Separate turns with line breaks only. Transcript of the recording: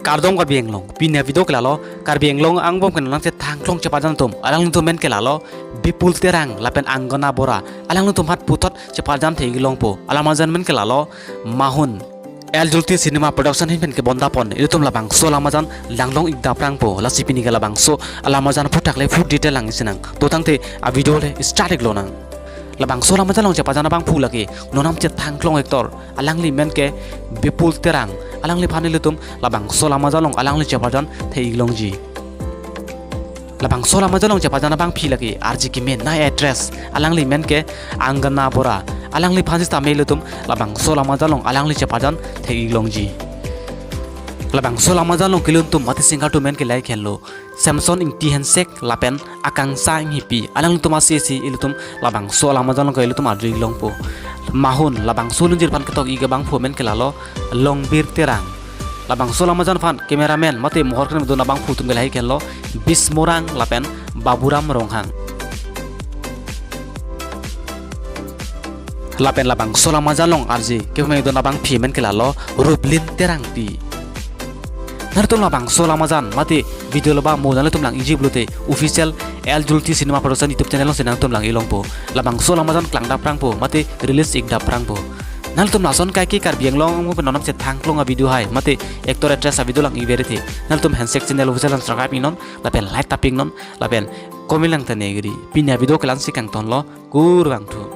kardom karbieng long pinya video kelalo karbieng long ang bom kenang se thangklong cepajan tum alang tum men kelalo bipul terang lapen anggona bora alang tum hat putot cepajan thegi long po alamajan men kelalo mahun El Julti Cinema Production hin ke bonda pon itum labang so lamajan langlong igda prang po la sipini ga labang so alamajan putak le food detail lang sinang to tangte a video le static lo nang labang so lamajan long cepajan bang pu lagi nonam che thangklong ektor alang li men ke bipul terang alang li phani lutum labang so lamajan long alang li cepajan thegi long ji labang so lamajan long cepajan bang phi lagi RG ki men na address alang li men ke angana bora alang li phansis ta meilutum labang so lamajan long alang li cepajan thegi long ji labang so lamajan long kiluntum mati singa tu men ke lai khello Samsung ing ti handset lapen akang sa ing hipi alang tuma si ilutum labang so lamajan long ke ilutum adri long po mahun labang so lunjir pan ketok iga bang pho men ke lalo long bir terang labang so lamajan fan cameraman mate mohor kan dona bang phutum gelai khello bismorang lapen baburam ronghang lapen labang so lamajan long arji ke me dona bang phi men ke lalo rublin terang pi nartum labang so lamajan mate video loba modal tum lang iji blute official El Julti Cinema Production YouTube channel long senang tum lang ilong po labang so lamajan klang da prang po mate release ik da prang po nal tum lason kai ki kar biang long mo penonam se thangklong a video hai mate actor actress a video lang ibere the nal tum handset channel official lang subscribe non lapen like taping non lapen comment lang tane gri pinya video kelan sikang ton lo kur bang thu